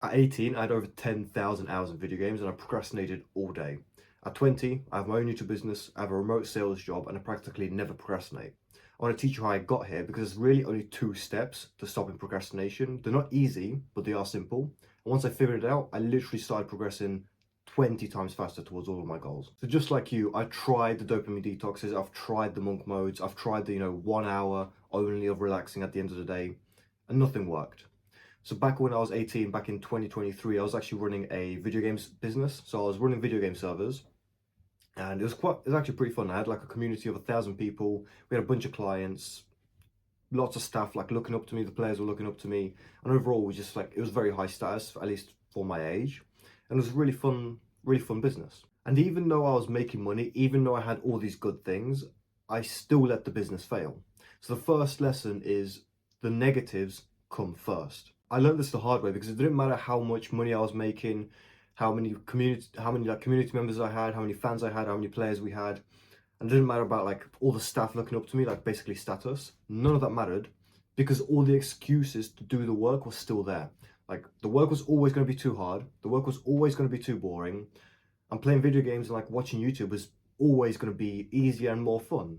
At 18, I had over 10,000 hours in video games and I procrastinated all day. At 20, I have my own YouTube business, I have a remote sales job, and I practically never procrastinate. I want to teach you how I got here because there's really only two steps to stopping procrastination. They're not easy, but they are simple. And once I figured it out, I literally started progressing 20 times faster towards all of my goals. So just like you, I tried the dopamine detoxes, I've tried the monk modes, I've tried the 1 hour only of relaxing at the end of the day, and nothing worked. So back when I was 18, back in 2023, I was actually running a video games business. So I was running video game servers and it was actually pretty fun. I had like a community of 1,000 people. We had a bunch of clients, lots of staff like looking up to me. The players were looking up to me. And overall, we just like, it was very high status, at least for my age. And it was really fun business. And even though I was making money, even though I had all these good things, I still let the business fail. So the first lesson is the negatives come first. I learned this the hard way because it didn't matter how much money I was making, how many community members I had, how many fans I had, how many players we had. And it didn't matter about like all the staff looking up to me, like basically status. None of that mattered because all the excuses to do the work was still there. Like the work was always going to be too hard. The work was always going to be too boring. And playing video games and like watching YouTube was always going to be easier and more fun.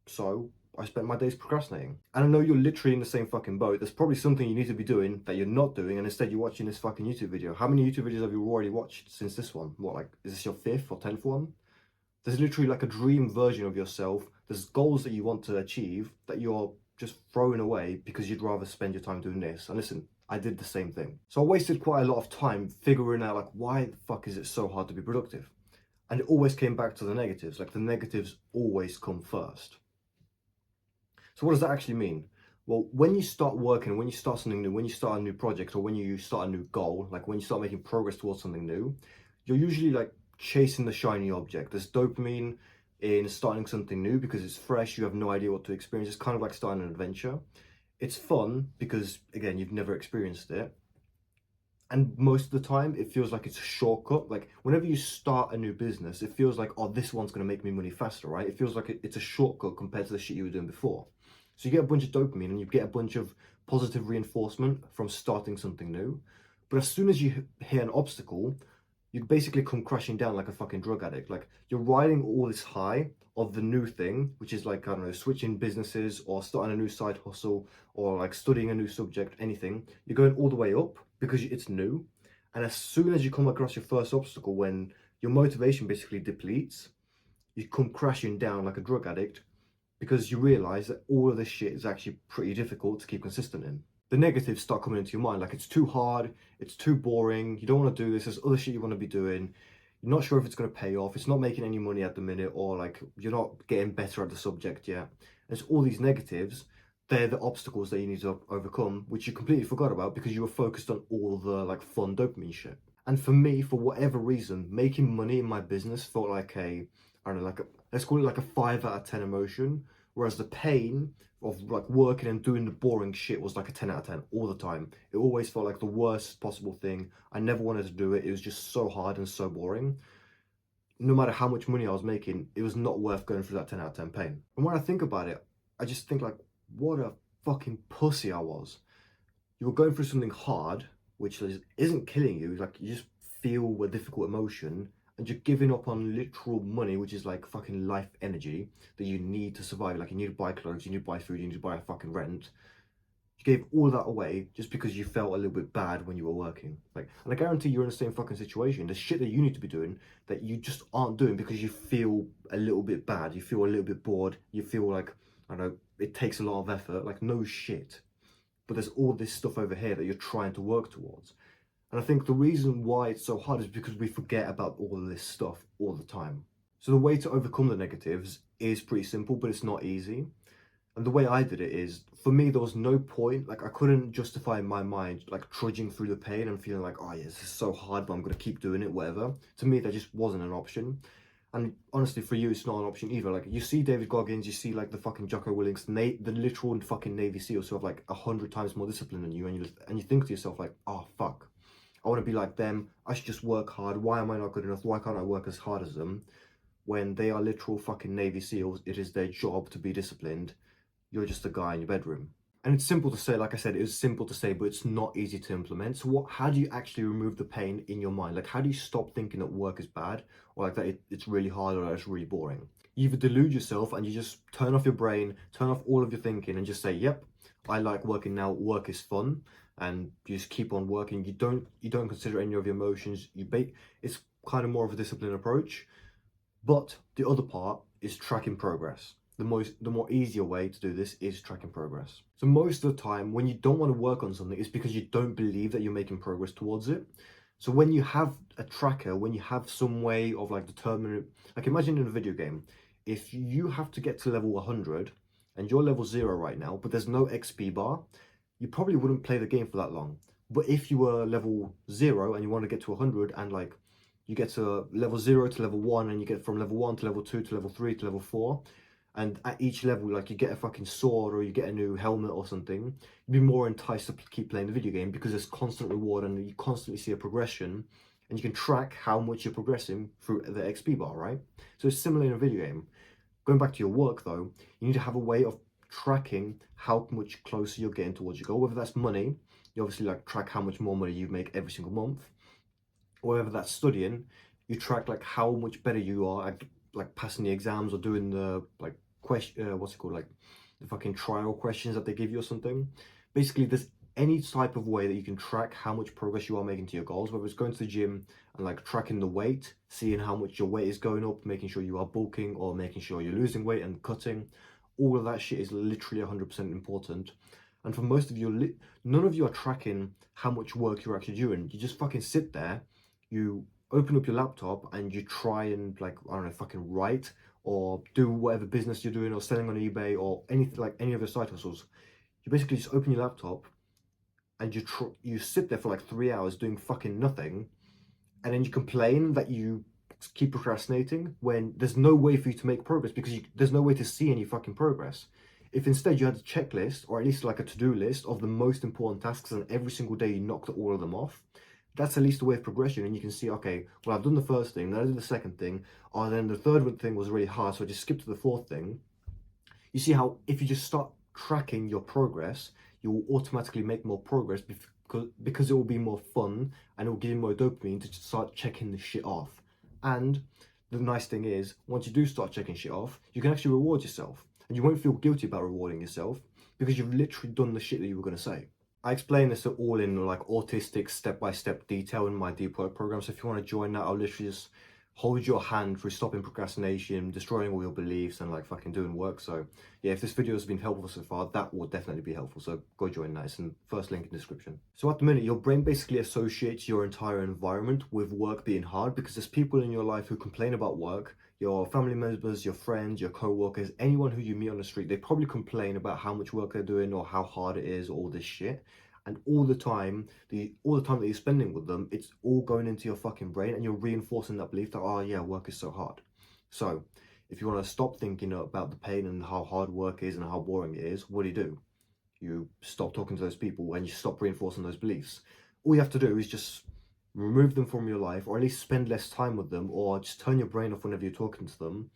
So I spent my days procrastinating. And I know you're literally in the same fucking boat. There's probably something you need to be doing that you're not doing, and instead you're watching this fucking YouTube video. How many YouTube videos have you already watched since this one? What, like, is this your 5th or 10th one? There's literally like a dream version of yourself. There's goals that you want to achieve that you're just throwing away because you'd rather spend your time doing this. And listen, I did the same thing. So I wasted quite a lot of time figuring out like, why the fuck is it so hard to be productive? And it always came back to the negatives. Like the negatives always come first. So what does that actually mean? Well, when you start working, when you start something new, when you start a new project, or when you start a new goal, like when you start making progress towards something new, you're usually like chasing the shiny object. There's dopamine in starting something new because it's fresh, you have no idea what to experience. It's kind of like starting an adventure. It's fun because, again, you've never experienced it. And most of the time, it feels like it's a shortcut. Like whenever you start a new business, it feels like, oh, this one's going to make me money faster, right? It feels like it's a shortcut compared to the shit you were doing before. So you get a bunch of dopamine and you get a bunch of positive reinforcement from starting something new. But as soon as you hit an obstacle, you basically come crashing down like a fucking drug addict. Like you're riding all this high of the new thing, which is like, I don't know, switching businesses or starting a new side hustle or like studying a new subject, anything. You're going all the way up because it's new. And as soon as you come across your first obstacle, when your motivation basically depletes, you come crashing down like a drug addict because you realize that all of this shit is actually pretty difficult to keep consistent in. The negatives start coming into your mind, like it's too hard, it's too boring, you don't want to do this, there's other shit you want to be doing, you're not sure if it's going to pay off, it's not making any money at the minute, or like you're not getting better at the subject yet. There's all these negatives, they're the obstacles that you need to overcome, which you completely forgot about because you were focused on all the like fun dopamine shit. And for me, for whatever reason, making money in my business felt like I don't know, like let's call it like a 5 out of 10 emotion, whereas the pain of like working and doing the boring shit was like a 10 out of 10 all the time. It always felt like the worst possible thing. I never wanted to do it. It was just so hard and so boring. No matter how much money I was making, it was not worth going through that 10 out of 10 pain. And when I think about it, I just think like, what a fucking pussy I was. You were going through something hard, which isn't killing you. Like you just feel a difficult emotion, and you're giving up on literal money, which is like fucking life energy that you need to survive. Like you need to buy clothes, you need to buy food, you need to buy a fucking rent. You gave all that away just because you felt a little bit bad when you were working. Like, and I guarantee you're in the same fucking situation. There's shit that you need to be doing that you just aren't doing because you feel a little bit bad. You feel a little bit bored. You feel like, I don't know, it takes a lot of effort. Like no shit. But there's all this stuff over here that you're trying to work towards. And I think the reason why it's so hard is because we forget about all of this stuff all the time. So the way to overcome the negatives is pretty simple, but it's not easy. And the way I did it is, for me, there was no point, like I couldn't justify in my mind, like trudging through the pain and feeling like, oh yeah, this is so hard, but I'm gonna keep doing it, whatever. To me, that just wasn't an option. And honestly, for you, it's not an option either. Like you see David Goggins, you see like the fucking Jocko Willings, the literal fucking Navy SEALs who have like 100 times more discipline than you, and you think to yourself like, oh fuck, I want to be like them. I should just work hard. Why am I not good enough? Why can't I work as hard as them? When they are literal fucking Navy SEALs, it is their job to be disciplined. You're just a guy in your bedroom. And it's simple to say, like I said, it's simple to say, but it's not easy to implement. So how do you actually remove the pain in your mind? Like, how do you stop thinking that work is bad, or like that it's really hard, or that it's really boring? You either delude yourself and you just turn off your brain, turn off all of your thinking, and just say, yep, I like working now, work is fun, and you just keep on working. You don't consider any of your emotions. It's kind of more of a disciplined approach. But the other part is tracking progress. The more easier way to do this is tracking progress. So most of the time when you don't want to work on something, it's because you don't believe that you're making progress towards it. So when you have a tracker, when you have some way of like determining, like imagine in a video game, if you have to get to level 100 and you're level 0 right now, but there's no XP bar, you probably wouldn't play the game for that long. But if you were level 0 and you want to get to 100, and like you get to level 0 to level 1, and you get from level 1 to level 2 to level 3 to level 4, and at each level like you get a fucking sword or you get a new helmet or something, you'd be more enticed to keep playing the video game because there's constant reward and you constantly see a progression, and you can track how much you're progressing through the XP bar, right? So it's similar in a video game. Going back to your work though, you need to have a way of tracking how much closer you're getting towards your goal. Whether that's money, you obviously like track how much more money you make every single month. Or whether that's studying, you track like how much better you are at like passing the exams or doing the like question, what's it called, like the fucking trial questions that they give you or something. Basically, there's any type of way that you can track how much progress you are making to your goals, whether it's going to the gym and like tracking the weight, seeing how much your weight is going up, making sure you are bulking or making sure you're losing weight and cutting. All of that shit is literally 100% important. And for most of you, none of you are tracking how much work you're actually doing. You just fucking sit there, you open up your laptop and you try and like, I don't know, fucking write or do whatever business you're doing or selling on eBay or anything, like any of your side hustles. You basically just open your laptop and you sit there for like 3 hours doing fucking nothing, and then you complain that you keep procrastinating when there's no way for you to make progress because there's no way to see any fucking progress. If instead you had a checklist or at least like a to-do list of the most important tasks and every single day you knocked all of them off, that's at least a way of progression, and you can see, okay, well, I've done the first thing, then I did the second thing, or then the third thing was really hard, so I just skipped to the fourth thing. You see how if you just start tracking your progress, you will automatically make more progress because it will be more fun and it will give you more dopamine to start checking the shit off. And the nice thing is, once you do start checking shit off, you can actually reward yourself. And you won't feel guilty about rewarding yourself because you've literally done the shit that you were going to say. I explain this all in like autistic step-by-step detail in my deep work program. So if you want to join that, I'll literally just hold your hand through stopping procrastination, destroying all your beliefs, and like fucking doing work. So yeah, if this video has been helpful so far, that will definitely be helpful. So go join that. It's in first link in the description. So at the minute, your brain basically associates your entire environment with work being hard because there's people in your life who complain about work. Your family members, your friends, your co-workers, anyone who you meet on the street, they probably complain about how much work they're doing or how hard it is, all this shit. And all the time that you're spending with them, it's all going into your fucking brain, and you're reinforcing that belief that, oh yeah, work is so hard. So if you want to stop thinking about the pain and how hard work is and how boring it is, what do? You stop talking to those people and you stop reinforcing those beliefs. All you have to do is just remove them from your life, or at least spend less time with them, or just turn your brain off whenever you're talking to them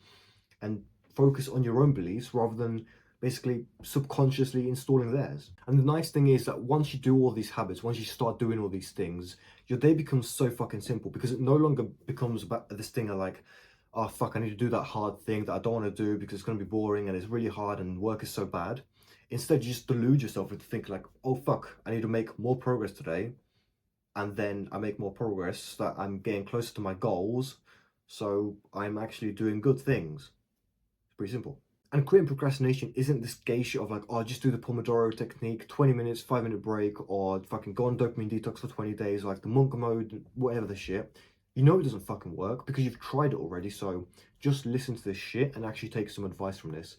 and focus on your own beliefs rather than basically subconsciously installing theirs. And the nice thing is that once you do all these habits, once you start doing all these things, your day becomes so fucking simple because it no longer becomes about this thing of like, oh fuck, I need to do that hard thing that I don't want to do because it's going to be boring and it's really hard and work is so bad. Instead, you just delude yourself into thinking like, oh fuck, I need to make more progress today. And then I make more progress so that I'm getting closer to my goals. So I'm actually doing good things. It's pretty simple. And quitting procrastination isn't this gay shit of like, oh, just do the Pomodoro technique, 20 minutes, 5-minute break, or fucking go on dopamine detox for 20 days, or like the monk mode, whatever the shit. You know it doesn't fucking work because you've tried it already, so just listen to this shit and actually take some advice from this.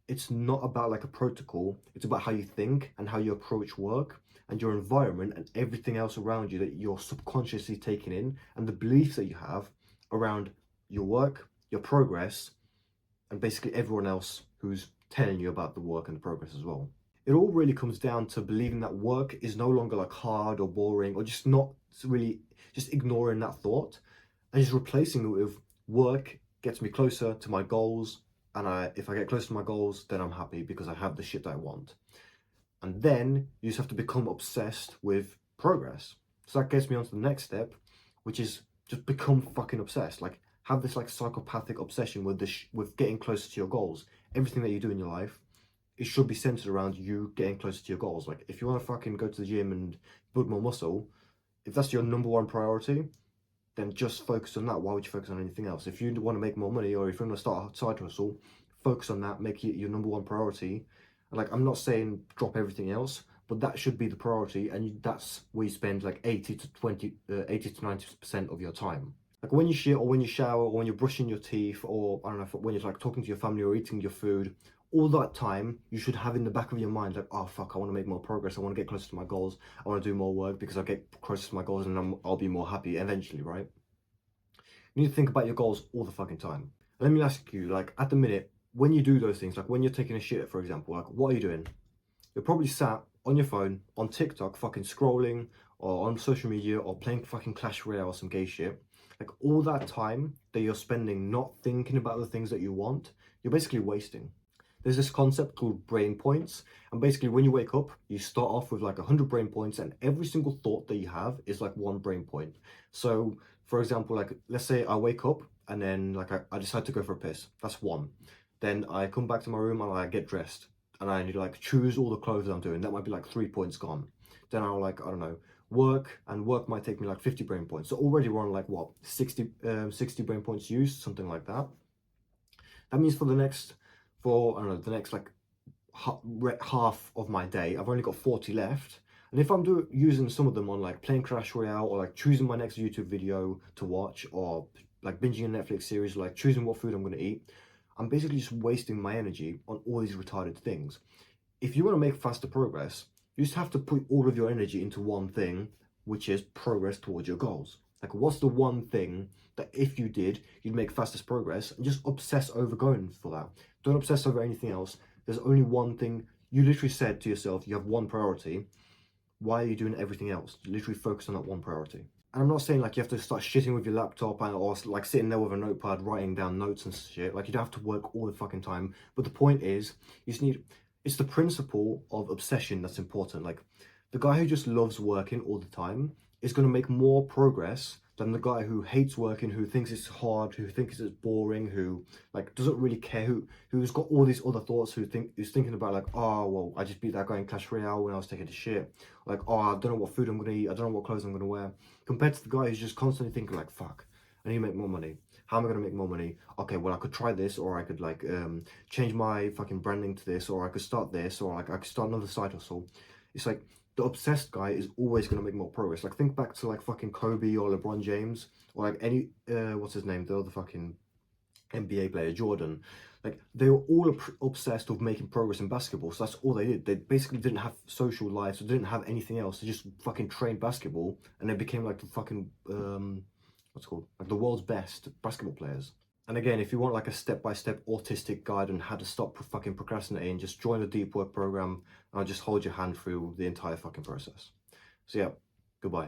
It's not about like a protocol, it's about how you think and how you approach work and your environment and everything else around you that you're subconsciously taking in, and the beliefs that you have around your work, your progress, and basically everyone else who's telling you about the work and the progress as well. It all really comes down to believing that work is no longer like hard or boring, or just not really, just ignoring that thought and just replacing it with work gets me closer to my goals, and if I get closer to my goals, then I'm happy because I have the shit that I want. And then you just have to become obsessed with progress. So that gets me on to the next step, which is just become fucking obsessed. Like, have this like psychopathic obsession with with getting closer to your goals. Everything that you do in your life, it should be centered around you getting closer to your goals. Like, if you want to fucking go to the gym and build more muscle, if that's your number one priority, then just focus on that. Why would you focus on anything else? If you want to make more money, or if you want to start a side hustle, focus on that, make it your number one priority. And like, I'm not saying drop everything else, but that should be the priority, and that's where you spend like 80 to 90% of your time. Like when you shit, or when you shower, or when you're brushing your teeth, or I don't know, when you're like talking to your family or eating your food, all that time you should have in the back of your mind like, oh fuck, I want to make more progress, I want to get closer to my goals, I want to do more work because I'll get closer to my goals and I'll be more happy eventually, right? You need to think about your goals all the fucking time. Let me ask you, like at the minute, when you do those things, like when you're taking a shit, for example, like what are you doing? You're probably sat on your phone, on TikTok, fucking scrolling, or on social media, or playing fucking Clash Royale or some gay shit. Like all that time that you're spending not thinking about the things that you want, you're basically wasting. There's this concept called brain points, and basically when you wake up, you start off with like 100 brain points, and every single thought that you have is like one brain point. So for example, like let's say I wake up and then like I decide to go for a piss. That's one. Then I come back to my room and I get dressed and I need to like choose all the clothes I'm doing. That might be like 3 points gone. Then I'll like, I don't know, work, and work might take me like 50 brain points. So already we're on like what, 60 brain points used, something like that. That means for I don't know, the next like half of my day, I've only got 40 left. And if I'm using some of them on like playing Clash Royale, or like choosing my next YouTube video to watch, or like binging a Netflix series, or like choosing what food I'm going to eat, I'm basically just wasting my energy on all these retarded things. If you want to make faster progress, you just have to put all of your energy into one thing, which is progress towards your goals. Like, what's the one thing that if you did, you'd make fastest progress, and just obsess over going for that. Don't obsess over anything else. There's only one thing. You literally said to yourself, you have one priority. Why are you doing everything else? You literally focus on that one priority. And I'm not saying like you have to start shitting with your laptop or like sitting there with a notepad writing down notes and shit. Like, you don't have to work all the fucking time. But the point is, you just need, it's the principle of obsession that's important. Like, the guy who just loves working all the time is going to make more progress than the guy who hates working, who thinks it's hard, who thinks it's boring, who like doesn't really care, who's got all these other thoughts, who's thinking about like, oh well, I just beat that guy in Clash Royale when I was taking a shit. Like, oh, I don't know what food I'm gonna eat, I don't know what clothes I'm gonna wear. Compared to the guy who's just constantly thinking like, fuck, I need to make more money. How am I gonna make more money? Okay, well I could try this, or I could like change my fucking branding to this, or I could start this, or like I could start another side hustle. It's like, the obsessed guy is always going to make more progress. Like, think back to like fucking Kobe or LeBron James, or like any what's his name, the other fucking NBA player, Jordan. Like, they were all obsessed with making progress in basketball. So that's all they did. They basically didn't have social lives, they didn't have anything else. They just fucking trained basketball, and they became like the fucking what's it called, like the world's best basketball players. And again, if you want like a step-by-step autistic guide on how to stop fucking procrastinating, just join the deep work program, and I'll just hold your hand through the entire fucking process. So yeah, goodbye.